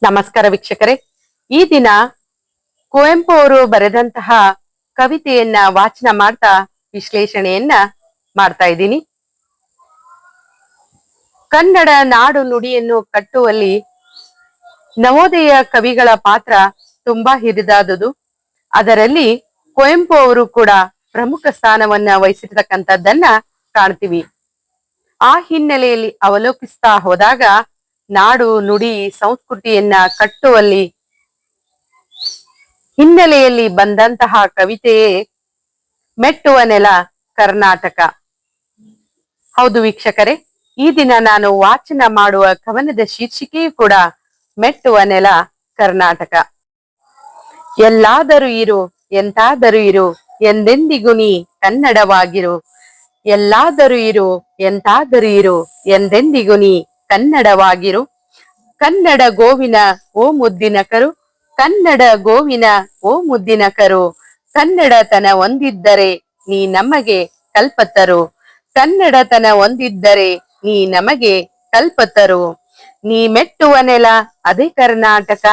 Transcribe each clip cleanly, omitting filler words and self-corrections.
ನಮಸ್ಕಾರ ವೀಕ್ಷಕರೇ. ಈ ದಿನ ಕುವೆಂಪು ಅವರು ಬರೆದಂತಹ ಕವಿತೆಯನ್ನ ವಾಚನ ಮಾಡ್ತಾ ವಿಶ್ಲೇಷಣೆಯನ್ನ ಮಾಡ್ತಾ ಇದ್ದೀನಿ. ಕನ್ನಡ ನಾಡು ನುಡಿಯನ್ನು ಕಟ್ಟುವಲ್ಲಿ ನವೋದಯ ಕವಿಗಳ ಪಾತ್ರ ತುಂಬಾ ಹಿರಿದಾದುದು. ಅದರಲ್ಲಿ ಕುವೆಂಪು ಅವರು ಕೂಡ ಪ್ರಮುಖ ಸ್ಥಾನವನ್ನ ವಹಿಸಿರ್ತಕ್ಕಂಥದ್ದನ್ನ ಕಾಣ್ತೀವಿ. ಆ ಹಿನ್ನೆಲೆಯಲ್ಲಿ ಅವಲೋಕಿಸ್ತಾ ಹೋದಾಗ ನಾಡು ನುಡಿ ಸಂಸ್ಕೃತಿಯನ್ನ ಕಟ್ಟುವಲ್ಲಿ ಹಿನ್ನೆಲೆಯಲ್ಲಿ ಬಂದಂತಹ ಕವಿತೆಯೇ ಮೆಟ್ಟುವ ನೆಲ ಕರ್ನಾಟಕ. ಹೌದು ವೀಕ್ಷಕರೇ, ಈ ದಿನ ನಾನು ವಾಚನ ಮಾಡುವ ಕವನದ ಶೀರ್ಷಿಕೆಯೂ ಕೂಡ ಮೆಟ್ಟುವ ನೆಲ ಕರ್ನಾಟಕ. ಎಲ್ಲಾದರೂ ಇರು ಎಂತಾದರೂ ಇರು ಎಂದೆಂದಿಗೂ ನೀ ಕನ್ನಡವಾಗಿರು. ಎಲ್ಲಾದರೂ ಇರು ಎಂತಾದರೂ ಇರು ಎಂದೆಂದಿಗೂ ನೀ ಕನ್ನಡವಾಗಿರು. ಕನ್ನಡ ಗೋವಿನ ಓ ಮುದ್ದಿನ ಕರು, ಕನ್ನಡ ಗೋವಿನ ಓ ಮುದ್ದಿನ ಕರು. ಕನ್ನಡತನ ಒಂದಿದ್ದರೆ ನೀ ನಮಗೆ ಕಲ್ಪತರು. ಕನ್ನಡತನ ಒಂದಿದ್ದರೆ ನೀ ನಮಗೆ ಕಲ್ಪತರು. ನೀ ಮೆಟ್ಟುವ ನೆಲ ಅದೇ ಕರ್ನಾಟಕ,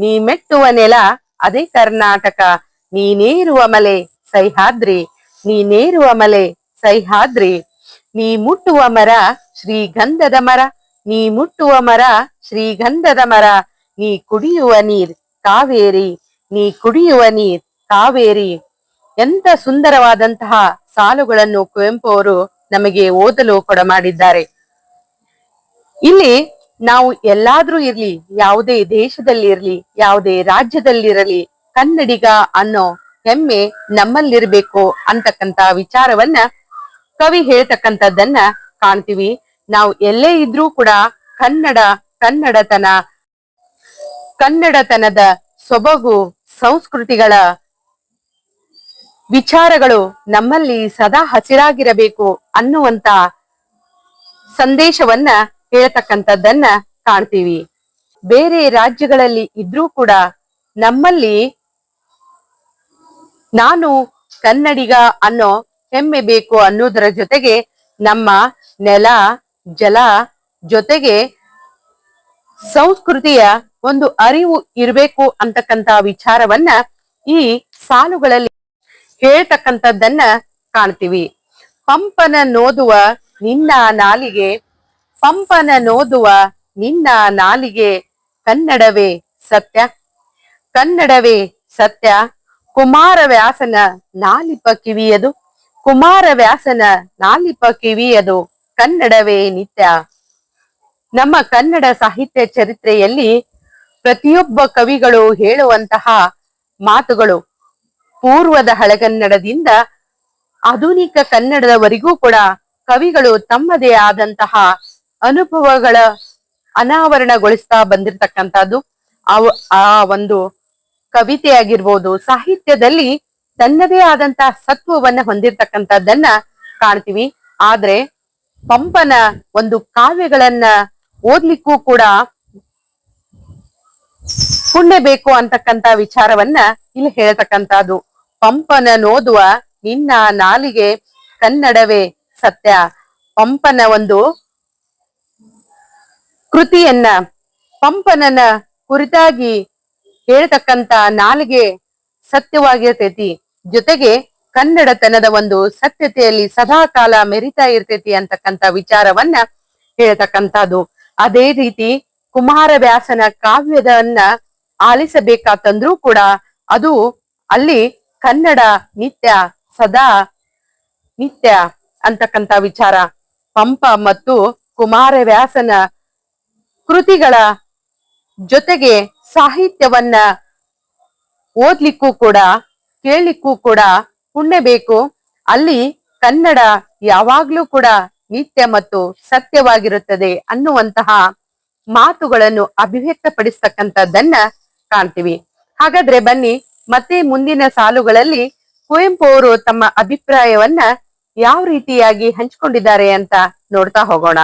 ನೀ ಮೆಟ್ಟುವ ನೆಲ ಅದೇ ಕರ್ನಾಟಕ. ನೀನೇರುವ ಮಲೆ ಸಹ್ಯಾದ್ರಿ, ನೀನೇರುವ ಮಲೆ ಸಹ್ಯಾದ್ರಿ. ನೀ ಮುಟ್ಟುವ ಮರ ಶ್ರೀಗಂಧದ ಮರ, ನೀ ಮುಟ್ಟುವ ಮರ ಶ್ರೀಗಂಧದ ಮರ. ನೀ ಕುಡಿಯುವ ನೀರ್ ಕಾವೇರಿ, ನೀ ಕುಡಿಯುವ ನೀರ್ ಕಾವೇರಿ. ಎಂತ ಸುಂದರವಾದಂತಹ ಸಾಲುಗಳನ್ನು ಕುವೆಂಪು ಅವರು ನಮಗೆ ಓದಲು ಕೊಡಮಾಡಿದ್ದಾರೆ. ಇಲ್ಲಿ ನಾವು ಎಲ್ಲಾದ್ರೂ ಇರ್ಲಿ, ಯಾವುದೇ ದೇಶದಲ್ಲಿ ಇರ್ಲಿ, ಯಾವುದೇ ರಾಜ್ಯದಲ್ಲಿರಲಿ, ಕನ್ನಡಿಗ ಅನ್ನೋ ಹೆಮ್ಮೆ ನಮ್ಮಲ್ಲಿರ್ಬೇಕು ಅಂತಕ್ಕಂತ ವಿಚಾರವನ್ನ ಕವಿ ಹೇಳ್ತಕ್ಕಂಥದ್ದನ್ನ ಕಾಣ್ತೀವಿ. ನಾವು ಎಲ್ಲೇ ಇದ್ರೂ ಕೂಡ ಕನ್ನಡತನದ ಸೊಬಗು ಸಂಸ್ಕೃತಿಗಳ ವಿಚಾರಗಳು ನಮ್ಮಲ್ಲಿ ಸದಾ ಹಸಿರಾಗಿರಬೇಕು ಅನ್ನುವಂತ ಸಂದೇಶವನ್ನ ಹೇಳ್ತಕ್ಕಂಥದ್ದನ್ನ ಕಾಣ್ತೀವಿ. ಬೇರೆ ರಾಜ್ಯಗಳಲ್ಲಿ ಇದ್ರೂ ಕೂಡ ನಮ್ಮಲ್ಲಿ ನಾನು ಕನ್ನಡಿಗ ಅನ್ನೋ ಹೆಮ್ಮೆ ಬೇಕು ಅನ್ನೋದರ ಜೊತೆಗೆ ನಮ್ಮ ನೆಲ ಜಲ ಜೊತೆಗೆ ಸಂಸ್ಕೃತಿಯ ಒಂದು ಅರಿವು ಇರಬೇಕು ಅಂತಕ್ಕಂತ ವಿಚಾರವನ್ನ ಈ ಸಾಲುಗಳಲ್ಲಿ ಹೇಳ್ತಕ್ಕಂಥದ್ದನ್ನ ಕಾಣ್ತೀವಿ. ಪಂಪನ ನೋದುವ ನಿನ್ನ ನಾಲಿಗೆ, ಪಂಪನ ನೋದುವ ನಿನ್ನ ನಾಲಿಗೆ. ಕನ್ನಡವೇ ಸತ್ಯ, ಕನ್ನಡವೇ ಸತ್ಯ. ಕುಮಾರವ್ಯಾಸನ ನಾಲಿಪ ಕಿವಿಯದು, ಕುಮಾರವ್ಯಾಸನ ನಾಲಿಪ ಕಿವಿಯದು. ಕನ್ನಡವೇ ನಿತ್ಯ. ನಮ್ಮ ಕನ್ನಡ ಸಾಹಿತ್ಯ ಚರಿತ್ರೆಯಲ್ಲಿ ಪ್ರತಿಯೊಬ್ಬ ಕವಿಗಳು ಹೇಳುವಂತಹ ಮಾತುಗಳು ಪೂರ್ವದ ಹಳೆಗನ್ನಡದಿಂದ ಆಧುನಿಕ ಕನ್ನಡದವರೆಗೂ ಕೂಡ ಕವಿಗಳು ತಮ್ಮದೇ ಆದಂತಹ ಅನುಭವಗಳ ಅನಾವರಣಗೊಳಿಸ್ತಾ ಬಂದಿರತಕ್ಕಂಥದ್ದು. ಆ ಒಂದು ಕವಿತೆ ಆಗಿರ್ಬೋದು, ಸಾಹಿತ್ಯದಲ್ಲಿ ತನ್ನದೇ ಆದಂತಹ ಸತ್ವವನ್ನ ಹೊಂದಿರತಕ್ಕಂಥದ್ದನ್ನ ಕಾಣ್ತೀವಿ. ಆದ್ರೆ ಪಂಪನ ಒಂದು ಕಾವ್ಯಗಳನ್ನ ಓದ್ಲಿಕ್ಕೂ ಕೂಡ ಪುಣ್ಯ ಬೇಕು ಅಂತಕ್ಕಂತ ವಿಚಾರವನ್ನ ಇಲ್ಲಿ ಹೇಳ್ತಕ್ಕಂಥದ್ದು. ಪಂಪನ ನೋದುವ ನಿನ್ನ ನಾಲಿಗೆ, ಕನ್ನಡವೇ ಸತ್ಯ. ಪಂಪನ ಒಂದು ಕೃತಿಯನ್ನ, ಪಂಪನನ ಕುರಿತಾಗಿ ಹೇಳ್ತಕ್ಕಂತ ನಾಲಿಗೆ ಸತ್ಯವಾಗಿರ್ತೈತಿ, ಜೊತೆಗೆ ಕನ್ನಡತನದ ಒಂದು ಸತ್ಯತೆಯಲ್ಲಿ ಸದಾ ಕಾಲ ಮೆರಿತಾ ಇರ್ತೈತಿ ಅಂತಕ್ಕಂತ ವಿಚಾರವನ್ನ ಹೇಳ್ತಕ್ಕಂಥದ್ದು. ಅದೇ ರೀತಿ ಕುಮಾರವ್ಯಾಸನ ಕಾವ್ಯದನ್ನ ಆಲಿಸಬೇಕಾತಂದ್ರೂ ಕೂಡ ಅದು ಅಲ್ಲಿ ಕನ್ನಡ ನಿತ್ಯ ಸದಾ ನಿತ್ಯ ಅಂತಕ್ಕಂತ ವಿಚಾರ. ಪಂಪ ಮತ್ತು ಕುಮಾರವ್ಯಾಸನ ಕೃತಿಗಳ ಜೊತೆಗೆ ಸಾಹಿತ್ಯವನ್ನ ಓದ್ಲಿಕ್ಕೂ ಕೂಡ ಕೇಳಲಿಕ್ಕೂ ಕೂಡ ಪುಣ್ಯ ಬೇಕು. ಅಲ್ಲಿ ಕನ್ನಡ ಯಾವಾಗ್ಲೂ ಕೂಡ ನಿತ್ಯ ಮತ್ತು ಸತ್ಯವಾಗಿರುತ್ತದೆ ಅನ್ನುವಂತಹ ಮಾತುಗಳನ್ನು ಅಭಿವ್ಯಕ್ತಪಡಿಸ್ತಕ್ಕಂಥದ್ದನ್ನ ಕಾಣ್ತೀವಿ. ಹಾಗಾದ್ರೆ ಬನ್ನಿ ಮತ್ತೆ ಮುಂದಿನ ಸಾಲುಗಳಲ್ಲಿ ಕುವೆಂಪು ಅವರು ತಮ್ಮ ಅಭಿಪ್ರಾಯವನ್ನ ಯಾವ ರೀತಿಯಾಗಿ ಹಂಚಿಕೊಂಡಿದ್ದಾರೆ ಅಂತ ನೋಡ್ತಾ ಹೋಗೋಣ.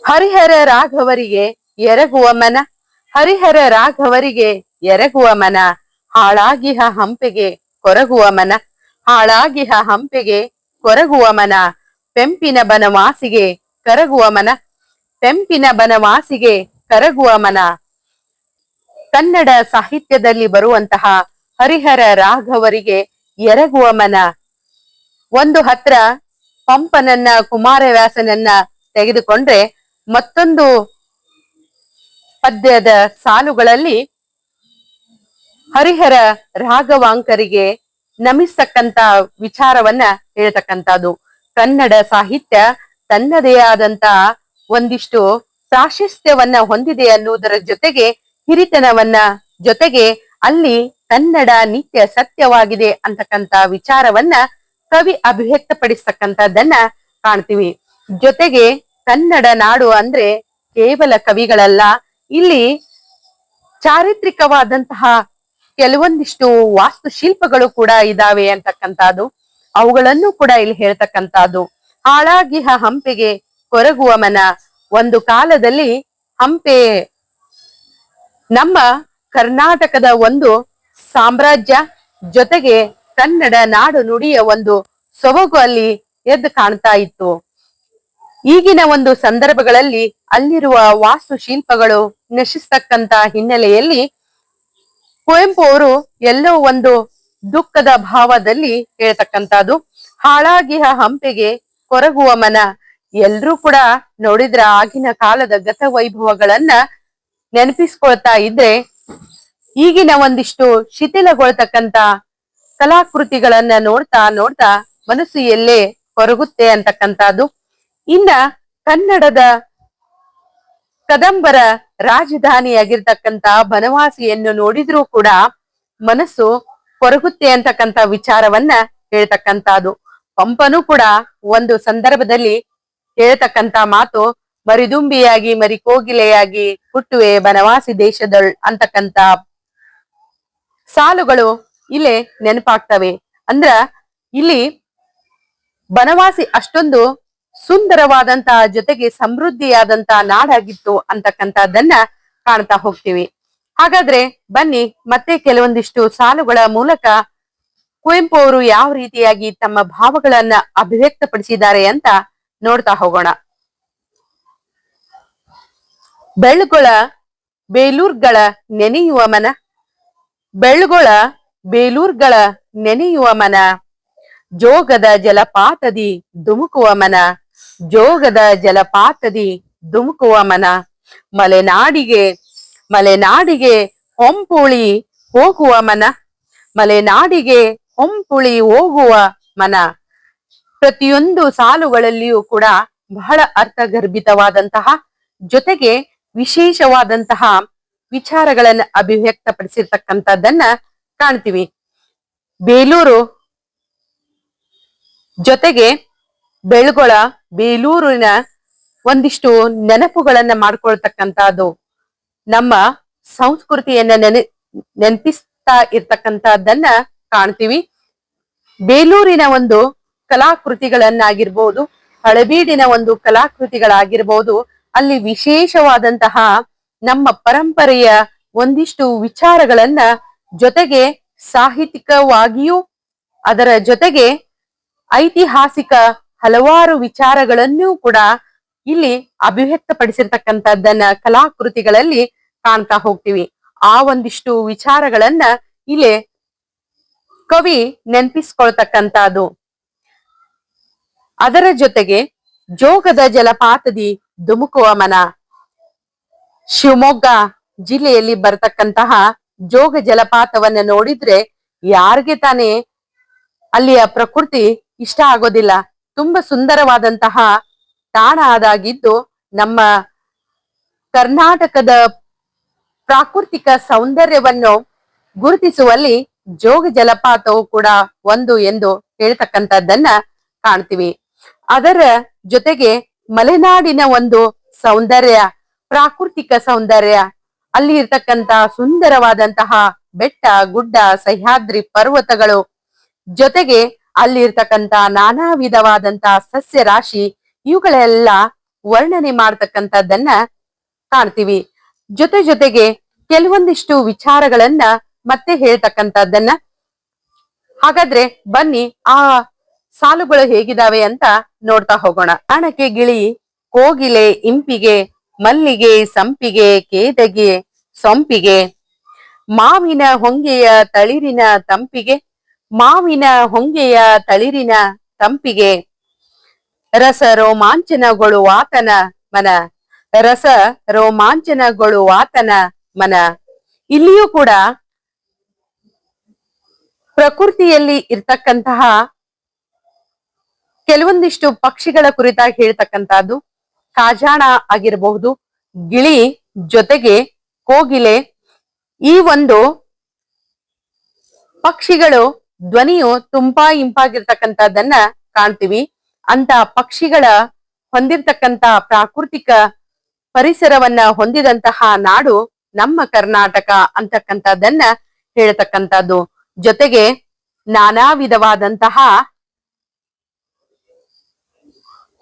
ಹರಿಹರ ರಾಘವರಿಗೆ ಎರಗುವ ಮನ, ಹರಿಹರ ರಾಘವರಿಗೆ ಎರಗುವ ಮನ. ಹಾಳಾಗಿಹ ಹಂಪೆಗೆ ಕೊರಗುವ ಮನ, ಹಾಳಾಗಿಹ ಹಂಪೆಗೆ ಕೊರಗುವ ಮನ. ಪೆಂಪಿನ ಬನವಾಸಿಗೆ ಕರಗುವ ಮನ, ಪೆಂಪಿನ ಬನವಾಸಿಗೆ ಕರಗುವ ಮನ. ಕನ್ನಡ ಸಾಹಿತ್ಯದಲ್ಲಿ ಬರುವಂತಹ ಹರಿಹರ ರಾಘವರಿಗೆ ಎರಗುವ ಮನ. ಒಂದು ಹತ್ರ ಪಂಪನನ್ನ ಕುಮಾರವ್ಯಾಸನನ್ನ ತೆಗೆದುಕೊಂಡ್ರೆ ಮತ್ತೊಂದು ಪದ್ಯದ ಸಾಲುಗಳಲ್ಲಿ ಹರಿಹರ ರಾಘವಾಂಕರಿಗೆ ನಮಿಸ್ತಕ್ಕಂತ ವಿಚಾರವನ್ನ ಹೇಳ್ತಕ್ಕಂಥದ್ದು. ಕನ್ನಡ ಸಾಹಿತ್ಯ ತನ್ನದೇ ಆದಂತ ಒಂದಿಷ್ಟು ಪ್ರಾಶಸ್ತ್ಯವನ್ನ ಹೊಂದಿದೆ ಅನ್ನುವುದರ ಜೊತೆಗೆ ಹಿರಿತನವನ್ನ ಜೊತೆಗೆ ಅಲ್ಲಿ ಕನ್ನಡ ನಿತ್ಯ ಸತ್ಯವಾಗಿದೆ ಅಂತಕ್ಕಂತ ವಿಚಾರವನ್ನ ಕವಿ ಅಭಿವ್ಯಕ್ತಪಡಿಸ್ತಕ್ಕಂಥದ್ದನ್ನ ಕಾಣ್ತೀವಿ. ಜೊತೆಗೆ ಕನ್ನಡ ನಾಡು ಅಂದ್ರೆ ಕೇವಲ ಕವಿಗಳಲ್ಲ, ಇಲ್ಲಿ ಚಾರಿತ್ರಿಕವಾದಂತಹ ಕೆಲವೊಂದಿಷ್ಟು ವಾಸ್ತುಶಿಲ್ಪಗಳು ಕೂಡ ಇದಾವೆ ಅಂತಕ್ಕಂಥದ್ದು, ಅವುಗಳನ್ನು ಕೂಡ ಇಲ್ಲಿ ಹೇಳ್ತಕ್ಕಂಥದ್ದು. ಹಾಳಾಗಿಹ ಹಂಪೆಗೆ ಕೊರಗುವ ಮನ. ಒಂದು ಕಾಲದಲ್ಲಿ ಹಂಪೆ ನಮ್ಮ ಕರ್ನಾಟಕದ ಒಂದು ಸಾಮ್ರಾಜ್ಯ, ಜೊತೆಗೆ ಕನ್ನಡ ನಾಡು ನುಡಿಯ ಒಂದು ಸೊಬಗು ಅಲ್ಲಿ ಎದ್ದು ಕಾಣ್ತಾ ಇತ್ತು. ಈಗಿನ ಒಂದು ಸಂದರ್ಭಗಳಲ್ಲಿ ಅಲ್ಲಿರುವ ವಾಸ್ತುಶಿಲ್ಪಗಳು ನಶಿಸ್ತಕ್ಕಂತ ಹಿನ್ನೆಲೆಯಲ್ಲಿ ಕುವೆಂಪು ಅವರು ಎಲ್ಲೋ ಒಂದು ದುಃಖದ ಭಾವದಲ್ಲಿ ಹೇಳ್ತಕ್ಕಂಥದ್ದು ಹಾಳಾಗಿಹ ಹಂಪೆಗೆ ಕೊರಗುವ ಮನ. ಎಲ್ರೂ ಕೂಡ ನೋಡಿದ್ರ ಆಗಿನ ಕಾಲದ ಗತ ವೈಭವಗಳನ್ನ ನೆನಪಿಸ್ಕೊಳ್ತಾ ಇದ್ರೆ ಈಗಿನ ಒಂದಿಷ್ಟು ಶಿಥಿಲಗೊಳ್ತಕ್ಕಂತ ಕಲಾಕೃತಿಗಳನ್ನ ನೋಡ್ತಾ ನೋಡ್ತಾ ಮನಸ್ಸು ಎಲ್ಲೇ ಕೊರಗುತ್ತೆ ಅಂತಕ್ಕಂಥದ್ದು. ಇನ್ನ ಕನ್ನಡದ ಕದಂಬರ ರಾಜಧಾನಿಯಾಗಿರ್ತಕ್ಕಂತ ಬನವಾಸಿಯನ್ನು ನೋಡಿದ್ರೂ ಕೂಡ ಮನಸ್ಸು ಕೊರಗುತ್ತೆ ಅಂತಕ್ಕಂತ ವಿಚಾರವನ್ನ ಹೇಳ್ತಕ್ಕಂಥದ್ದು. ಪಂಪನು ಕೂಡ ಒಂದು ಸಂದರ್ಭದಲ್ಲಿ ಹೇಳ್ತಕ್ಕಂತ ಮಾತು ಮರಿದುಂಬಿಯಾಗಿ ಮರಿ ಕೋಗಿಲೆಯಾಗಿ ಹುಟ್ಟುವೆ ಬನವಾಸಿ ದೇಶದಳ್ ಅಂತಕ್ಕಂತ ಸಾಲುಗಳು ಇಲ್ಲೇ ನೆನಪಾಗ್ತವೆ. ಅಂದ್ರ ಇಲ್ಲಿ ಬನವಾಸಿ ಅಷ್ಟೊಂದು ಸುಂದರವಾದಂತಹ ಜೊತೆಗೆ ಸಮೃದ್ಧಿಯಾದಂತಹ ನಾಡಾಗಿತ್ತು ಅಂತಕ್ಕಂಥದ್ದನ್ನ ಕಾಣ್ತಾ ಹೋಗ್ತೀವಿ. ಹಾಗಾದ್ರೆ ಬನ್ನಿ ಮತ್ತೆ ಕೆಲವೊಂದಿಷ್ಟು ಸಾಲುಗಳ ಮೂಲಕ ಕುವೆಂಪು ಅವರು ಯಾವ ರೀತಿಯಾಗಿ ತಮ್ಮ ಭಾವಗಳನ್ನ ಅಭಿವ್ಯಕ್ತಪಡಿಸಿದ್ದಾರೆ ಅಂತ ನೋಡ್ತಾ ಹೋಗೋಣ. ಬೆಳ್ಗೊಳ ಬೇಲೂರ್ಗಳ ನೆನೆಯುವ ಮನ. ಬೆಳ್ಗೊಳ ಬೇಲೂರ್ಗಳ ನೆನೆಯುವ ಮನ. ಜೋಗದ ಜಲಪಾತದಿ ಧುಮುಕುವ ಮನ. ಜೋಗದ ಜಲಪಾತದಿ ಧುಮುಕುವ ಮನ. ಮಲೆನಾಡಿಗೆ ಹೊಂಪುಳಿ ಹೋಗುವ ಮನ. ಮಲೆನಾಡಿಗೆ ಹೊಂಪುಳಿ ಹೋಗುವ ಮನ. ಪ್ರತಿಯೊಂದು ಸಾಲುಗಳಲ್ಲಿಯೂ ಕೂಡ ಬಹಳ ಅರ್ಥಗರ್ಭಿತವಾದಂತಹ ಜೊತೆಗೆ ವಿಶೇಷವಾದಂತಹ ವಿಚಾರಗಳನ್ನ ಅಭಿವ್ಯಕ್ತಪಡಿಸಿರ್ತಕ್ಕಂಥದ್ದನ್ನ ಕಾಣ್ತೀವಿ. ಬೇಲೂರು ಜೊತೆಗೆ ಬೆಳ್ಗೊಳ ಬೇಲೂರಿನ ಒಂದಿಷ್ಟು ನೆನಪುಗಳನ್ನ ಮಾಡ್ಕೊಳ್ತಕ್ಕಂಥದ್ದು ನಮ್ಮ ಸಂಸ್ಕೃತಿಯನ್ನ ನೆನಪಿಸ್ತಾ ಇರ್ತಕ್ಕಂಥದ್ದನ್ನ ಕಾಣ್ತೀವಿ. ಬೇಲೂರಿನ ಒಂದು ಕಲಾಕೃತಿಗಳನ್ನಾಗಿರ್ಬಹುದು, ಹಳಬೀಡಿನ ಒಂದು ಕಲಾಕೃತಿಗಳಾಗಿರ್ಬಹುದು, ಅಲ್ಲಿ ವಿಶೇಷವಾದಂತಹ ನಮ್ಮ ಪರಂಪರೆಯ ಒಂದಿಷ್ಟು ವಿಚಾರಗಳನ್ನ ಜೊತೆಗೆ ಸಾಹಿತ್ಯಿಕವಾಗಿಯೂ ಅದರ ಜೊತೆಗೆ ಐತಿಹಾಸಿಕ ಹಲವಾರು ವಿಚಾರಗಳನ್ನೂ ಕೂಡ ಇಲ್ಲಿ ಅಭಿವ್ಯಕ್ತಪಡಿಸಿರ್ತಕ್ಕಂಥದ್ದನ್ನ ಕಲಾಕೃತಿಗಳಲ್ಲಿ ಕಾಣ್ತಾ ಹೋಗ್ತೀವಿ. ಆ ಒಂದಿಷ್ಟು ವಿಚಾರಗಳನ್ನ ಇಲ್ಲಿ ಕವಿ ನೆನಪಿಸ್ಕೊಳ್ತಕ್ಕಂಥದ್ದು. ಅದರ ಜೊತೆಗೆ ಜೋಗದ ಜಲಪಾತದಿ ಧುಮುಕುವ ಮನ. ಶಿವಮೊಗ್ಗ ಜಿಲ್ಲೆಯಲ್ಲಿ ಬರತಕ್ಕಂತಹ ಜೋಗ ಜಲಪಾತವನ್ನ ನೋಡಿದ್ರೆ ಯಾರಿಗೆ ತಾನೇ ಅಲ್ಲಿಯ ಪ್ರಕೃತಿ ಇಷ್ಟ ಆಗೋದಿಲ್ಲ. ತುಂಬಾ ಸುಂದರವಾದಂತಹ ತಾಣ ಅದಾಗಿದ್ದು ನಮ್ಮ ಕರ್ನಾಟಕದ ಪ್ರಾಕೃತಿಕ ಸೌಂದರ್ಯವನ್ನು ಗುರುತಿಸುವಲ್ಲಿ ಜೋಗ ಜಲಪಾತವು ಕೂಡ ಒಂದು ಎಂದು ಹೇಳ್ತಕ್ಕಂಥದ್ದನ್ನ ಕಾಣ್ತೀವಿ. ಅದರ ಜೊತೆಗೆ ಮಲೆನಾಡಿನ ಒಂದು ಸೌಂದರ್ಯ, ಪ್ರಾಕೃತಿಕ ಸೌಂದರ್ಯ, ಅಲ್ಲಿ ಇರ್ತಕ್ಕಂತಹ ಸುಂದರವಾದಂತಹ ಬೆಟ್ಟ ಗುಡ್ಡ, ಸಹ್ಯಾದ್ರಿ ಪರ್ವತಗಳು, ಜೊತೆಗೆ ಅಲ್ಲಿ ಇರ್ತಕ್ಕಂತ ನಾನಾ ವಿಧವಾದಂತಹ ಸಸ್ಯ ರಾಶಿ, ಇವುಗಳೆಲ್ಲ ವರ್ಣನೆ ಮಾಡ್ತಕ್ಕಂಥದ್ದನ್ನ ಕಾಣ್ತೀವಿ. ಜೊತೆಗೆ ಕೆಲವೊಂದಿಷ್ಟು ವಿಚಾರಗಳನ್ನ ಮತ್ತೆ ಹೇಳ್ತಕ್ಕಂಥದ್ದನ್ನ. ಹಾಗಾದ್ರೆ ಬನ್ನಿ ಆ ಸಾಲುಗಳು ಹೇಗಿದಾವೆ ಅಂತ ನೋಡ್ತಾ ಹೋಗೋಣ. ಪ್ರಾಣಕ್ಕೆ ಗಿಳಿ ಕೋಗಿಲೆ ಇಂಪಿಗೆ ಮಲ್ಲಿಗೆ ಸಂಪಿಗೆ ಕೇದಗೆ ಸೊಂಪಿಗೆ ಮಾವಿನ ಹೊಂಗೆಯ ತಳಿರಿನ ತಂಪಿಗೆ ಮಾವಿನ ಹೊಂಗೆಯ ತಳಿರಿನ ತಂಪಿಗೆ ರಸ ರೋಮಾಂಚನಗೊಳ್ಳುವಾತನ ಮನ ರಸ ರೋಮಾಂಚನಗೊಳ್ಳುವಾತನ ಮನ. ಇಲ್ಲಿಯೂ ಕೂಡ ಪ್ರಕೃತಿಯಲ್ಲಿ ಇರ್ತಕ್ಕಂತಹ ಕೆಲವೊಂದಿಷ್ಟು ಪಕ್ಷಿಗಳ ಕುರಿತಾಗಿ ಹೇಳ್ತಕ್ಕಂತಹದ್ದು. ಕಾಜಾಣ ಆಗಿರಬಹುದು, ಗಿಳಿ ಜೊತೆಗೆ ಕೋಗಿಲೆ, ಈ ಒಂದು ಪಕ್ಷಿಗಳು ಧ್ವನಿಯು ತುಂಬಾ ಇಂಪಾಗಿರ್ತಕ್ಕಂಥದ್ದನ್ನ ಕಾಣ್ತೀವಿ. ಅಂತ ಪಕ್ಷಿಗಳ ಹೊಂದಿರತಕ್ಕಂತ ಪ್ರಾಕೃತಿಕ ಪರಿಸರವನ್ನ ಹೊಂದಿದಂತಹ ನಾಡು ನಮ್ಮ ಕರ್ನಾಟಕ ಅಂತಕ್ಕಂಥದ್ದನ್ನ ಹೇಳ್ತಕ್ಕಂಥದ್ದು. ಜೊತೆಗೆ ನಾನಾ ವಿಧವಾದಂತಹ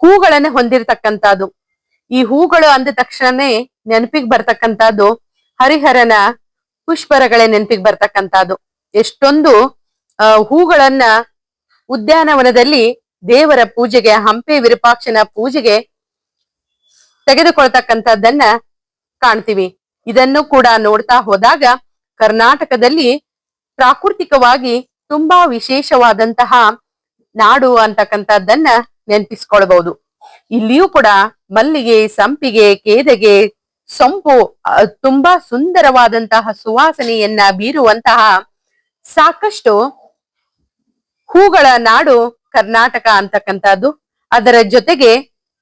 ಹೂಗಳನ್ನ ಹೊಂದಿರತಕ್ಕಂಥದ್ದು. ಈ ಹೂಗಳು ಅಂದ ತಕ್ಷಣನೇ ನೆನಪಿಗೆ ಬರ್ತಕ್ಕಂಥದ್ದು ಹರಿಹರನ ಪುಷ್ಪರಗಳೇ ನೆನಪಿಗೆ ಬರ್ತಕ್ಕಂಥದ್ದು. ಎಷ್ಟೊಂದು ಹೂಗಳನ್ನ ಉದ್ಯಾನವನದಲ್ಲಿ ದೇವರ ಪೂಜೆಗೆ, ಹಂಪೆ ವಿರೂಪಾಕ್ಷನ ಪೂಜೆಗೆ ತೆಗೆದುಕೊಳ್ತಕ್ಕಂಥದ್ದನ್ನ ಕಾಣ್ತೀವಿ. ಇದನ್ನು ಕೂಡ ನೋಡ್ತಾ ಹೋದಾಗ ಕರ್ನಾಟಕದಲ್ಲಿ ಪ್ರಾಕೃತಿಕವಾಗಿ ತುಂಬಾ ವಿಶೇಷವಾದಂತಹ ನಾಡು ಅಂತಕ್ಕಂಥದ್ದನ್ನ ನೆನಪಿಸ್ಕೊಳ್ಬಹುದು. ಇಲ್ಲಿಯೂ ಕೂಡ ಮಲ್ಲಿಗೆ ಸಂಪಿಗೆ ಕೇದಗೆ ಸೊಂಪು ತುಂಬಾ ಸುಂದರವಾದಂತಹ ಸುವಾಸನೆಯನ್ನ ಬೀರುವಂತಹ ಸಾಕಷ್ಟು ಹೂಗಳ ನಾಡು ಕರ್ನಾಟಕ ಅಂತಕ್ಕಂಥದ್ದು. ಅದರ ಜೊತೆಗೆ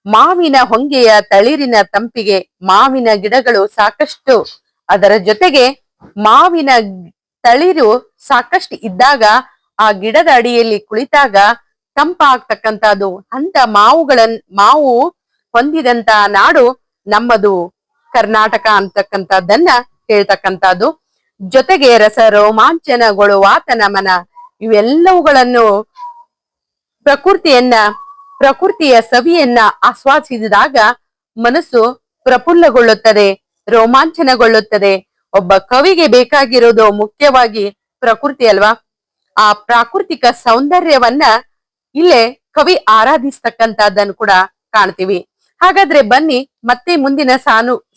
ಮಾವಿನ ಹೊಂಗೆಯ ತಳಿರಿನ ತಂಪಿಗೆ ಮಾವಿನ ಗಿಡಗಳು ಸಾಕಷ್ಟು, ಅದರ ಜೊತೆಗೆ ಮಾವಿನ ತಳಿರು ಸಾಕಷ್ಟು ಇದ್ದಾಗ ಆ ಗಿಡದ ಅಡಿಯಲ್ಲಿ ಕುಳಿತಾಗ ತಂಪಾಗ್ತಕ್ಕಂಥದ್ದು. ಅಂತ ಮಾವು ಹೊಂದಿದಂತ ನಾಡು ನಮ್ಮದು ಕರ್ನಾಟಕ ಅಂತಕ್ಕಂಥದ್ದನ್ನ ಹೇಳ್ತಕ್ಕಂಥದ್ದು. ಜೊತೆಗೆ ರಸ ರೋಮಾಂಚನಗೊಳ್ಳುವಾತನ ಮನ. ಇವೆಲ್ಲವುಗಳನ್ನು ಪ್ರಕೃತಿಯ ಸವಿಯನ್ನ ಆಸ್ವಾದಿಸಿದಾಗ ಮನಸ್ಸು ಪ್ರಫುಲ್ಲಗೊಳ್ಳುತ್ತದೆ, ರೋಮಾಂಚನಗೊಳ್ಳುತ್ತದೆ. ಒಬ್ಬ ಕವಿಗೆ ಬೇಕಾಗಿರೋದು ಮುಖ್ಯವಾಗಿ ಪ್ರಕೃತಿ ಅಲ್ವಾ? ಆ ಪ್ರಾಕೃತಿಕ ಸೌಂದರ್ಯವನ್ನ ಇಲ್ಲೇ ಕವಿ ಆರಾಧಿಸ್ತಕ್ಕಂಥದ್ದನ್ನು ಕೂಡ ಕಾಣ್ತೀವಿ. ಹಾಗಾದ್ರೆ ಬನ್ನಿ ಮತ್ತೆ ಮುಂದಿನ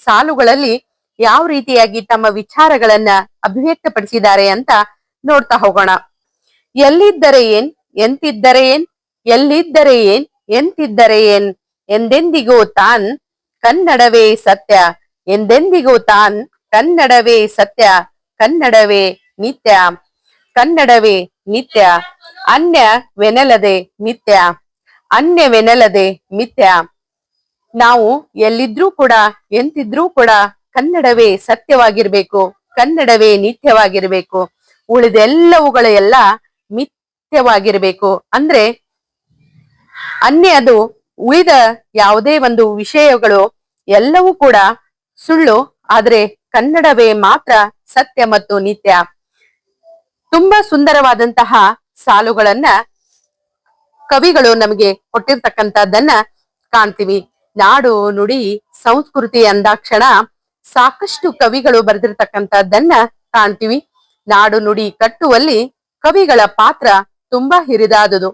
ಸಾಲುಗಳಲ್ಲಿ ಯಾವ ರೀತಿಯಾಗಿ ತಮ್ಮ ವಿಚಾರಗಳನ್ನ ಅಭಿವ್ಯಕ್ತಪಡಿಸಿದ್ದಾರೆ ಅಂತ ನೋಡ್ತಾ ಹೋಗೋಣ. ಎಲ್ಲಿದ್ದರೆ ಏನ್, ಎಂತಿದ್ದರೆ ಏನ್, ಎಲ್ಲಿದ್ದರೆ ಏನ್, ಎಂತಿದ್ದರೆ ಏನ್, ಎಂದೆಂದಿಗೂ ತಾನ್ ಕನ್ನಡವೇ ಸತ್ಯ, ಎಂದೆಂದಿಗೂ ತಾನ್ ಕನ್ನಡವೇ ಸತ್ಯ, ಕನ್ನಡವೇ ನಿತ್ಯ, ಕನ್ನಡವೇ ನಿತ್ಯ, ಅನ್ಯವೆನಲದೆ ಮಿಥ್ಯ, ಅನ್ಯವೆನಲದೆ ಮಿಥ್ಯ. ನಾವು ಎಲ್ಲಿದ್ರೂ ಕೂಡ ಎಂತಿದ್ರೂ ಕೂಡ ಕನ್ನಡವೇ ಸತ್ಯವಾಗಿರ್ಬೇಕು, ಕನ್ನಡವೇ ನಿತ್ಯವಾಗಿರ್ಬೇಕು, ಉಳಿದೆಲ್ಲವುಗಳೆಲ್ಲ ಮಿಥ್ಯವಾಗಿರ್ಬೇಕು. ಅಂದ್ರೆ ಅದು ಉಳಿದ ಯಾವುದೇ ಒಂದು ವಿಷಯಗಳು ಎಲ್ಲವೂ ಕೂಡ ಸುಳ್ಳು, ಆದ್ರೆ ಕನ್ನಡವೇ ಮಾತ್ರ ಸತ್ಯ ಮತ್ತು ನಿತ್ಯ. ತುಂಬಾ ಸುಂದರವಾದಂತಹ ಸಾಲುಗಳನ್ನ ಕವಿಗಳು ನಮಗೆ ಕೊಟ್ಟಿರ್ತಕ್ಕಂಥದ್ದನ್ನ ಕಾಣ್ತೀವಿ. ನಾಡು ನುಡಿ ಸಂಸ್ಕೃತಿ ಅಂದಾಕ್ಷಣ ಸಾಕಷ್ಟು ಕವಿಗಳು ಬರೆದಿರ್ತಕ್ಕಂಥದ್ದನ್ನ ಕಾಣ್ತೀವಿ. ನಾಡು ನುಡಿ ಕಟ್ಟುವಲ್ಲಿ ಕವಿಗಳ ಪಾತ್ರ ತುಂಬಾ ಹಿರಿದಾದುದು.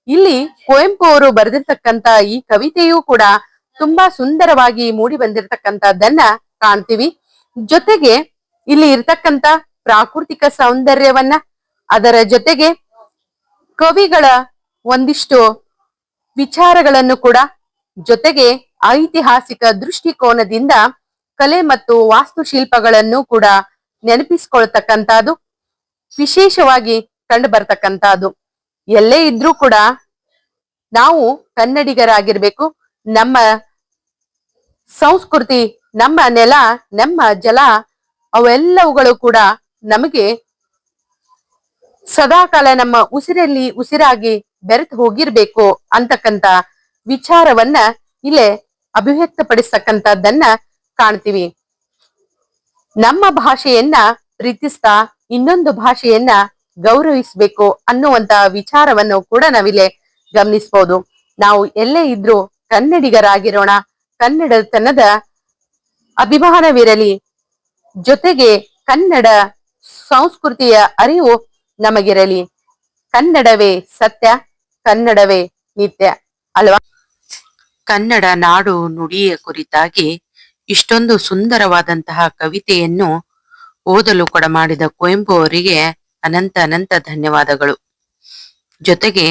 ಇಲ್ಲಿ ಕುವೆಂಪು ಅವರು ಬರೆದಿರ್ತಕ್ಕಂಥ ಈ ಕವಿತೆಯೂ ಕೂಡ ತುಂಬಾ ಸುಂದರವಾಗಿ ಮೂಡಿ ಬಂದಿರತಕ್ಕಂಥದ್ದನ್ನ ಕಾಣ್ತೀವಿ. ಜೊತೆಗೆ ಇಲ್ಲಿ ಇರ್ತಕ್ಕಂಥ ಪ್ರಾಕೃತಿಕ ಸೌಂದರ್ಯವನ್ನ, ಅದರ ಜೊತೆಗೆ ಕವಿಗಳ ಒಂದಿಷ್ಟು ವಿಚಾರಗಳನ್ನು ಕೂಡ, ಜೊತೆಗೆ ಐತಿಹಾಸಿಕ ದೃಷ್ಟಿಕೋನದಿಂದ ಕಲೆ ಮತ್ತು ವಾಸ್ತುಶಿಲ್ಪಗಳನ್ನು ಕೂಡ ನೆನಪಿಸ್ಕೊಳ್ತಕ್ಕಂಥದ್ದು ವಿಶೇಷವಾಗಿ ಕಂಡು ಬರ್ತಕ್ಕಂಥದ್ದು. ಎಲ್ಲೇ ಇದ್ರೂ ಕೂಡ ನಾವು ಕನ್ನಡಿಗರಾಗಿರ್ಬೇಕು. ನಮ್ಮ ಸಂಸ್ಕೃತಿ, ನಮ್ಮ ನೆಲ, ನಮ್ಮ ಜಲ ಅವೆಲ್ಲವುಗಳು ಕೂಡ ನಮಗೆ ಸದಾಕಾಲ ನಮ್ಮ ಉಸಿರಲ್ಲಿ ಉಸಿರಾಗಿ ಬೆರೆತು ಹೋಗಿರ್ಬೇಕು ಅಂತಕ್ಕಂತ ವಿಚಾರವನ್ನ ಇಲ್ಲೇ ಅಭಿವ್ಯಕ್ತಪಡಿಸ್ತಕ್ಕಂಥದ್ದನ್ನ ಕಾಣ್ತೀವಿ. ನಮ್ಮ ಭಾಷೆಯನ್ನ ಪ್ರೀತಿಸ್ತಾ ಇನ್ನೊಂದು ಭಾಷೆಯನ್ನ ಗೌರವಿಸ್ಬೇಕು ಅನ್ನುವಂತ ವಿಚಾರವನ್ನು ಕೂಡ ನಾವಿಲ್ಲಿ ಗಮನಿಸಬಹುದು. ನಾವು ಎಲ್ಲೇ ಇದ್ರೂ ಕನ್ನಡಿಗರಾಗಿರೋಣ, ಕನ್ನಡತನದ ಅಭಿಮಾನವಿರಲಿ, ಜೊತೆಗೆ ಕನ್ನಡ ಸಂಸ್ಕೃತಿಯ ಅರಿವು ನಮಗಿರಲಿ. ಕನ್ನಡವೇ ಸತ್ಯ, ಕನ್ನಡವೇ ನಿತ್ಯ ಅಲ್ವಾ? ಕನ್ನಡ ನಾಡು ನುಡಿಯ ಕುರಿತಾಗಿ ಇಷ್ಟೊಂದು ಸುಂದರವಾದಂತಹ ಕವಿತೆಯನ್ನು ಓದಲು ಕೊಡಮಾಡಿದ ಕುವೆಂಪು ಅವರಿಗೆ ಅನಂತ ಅನಂತ ಧನ್ಯವಾದಗಳು. ಜೊತೆಗೆ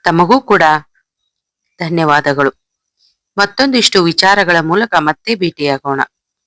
ತಮಗೂ ಕೂಡ ಧನ್ಯವಾದಗಳು. ಮತ್ತೊಂದಿಷ್ಟು ವಿಚಾರಗಳ ಮೂಲಕ ಮತ್ತೆ ಭೇಟಿಯಾಗೋಣ.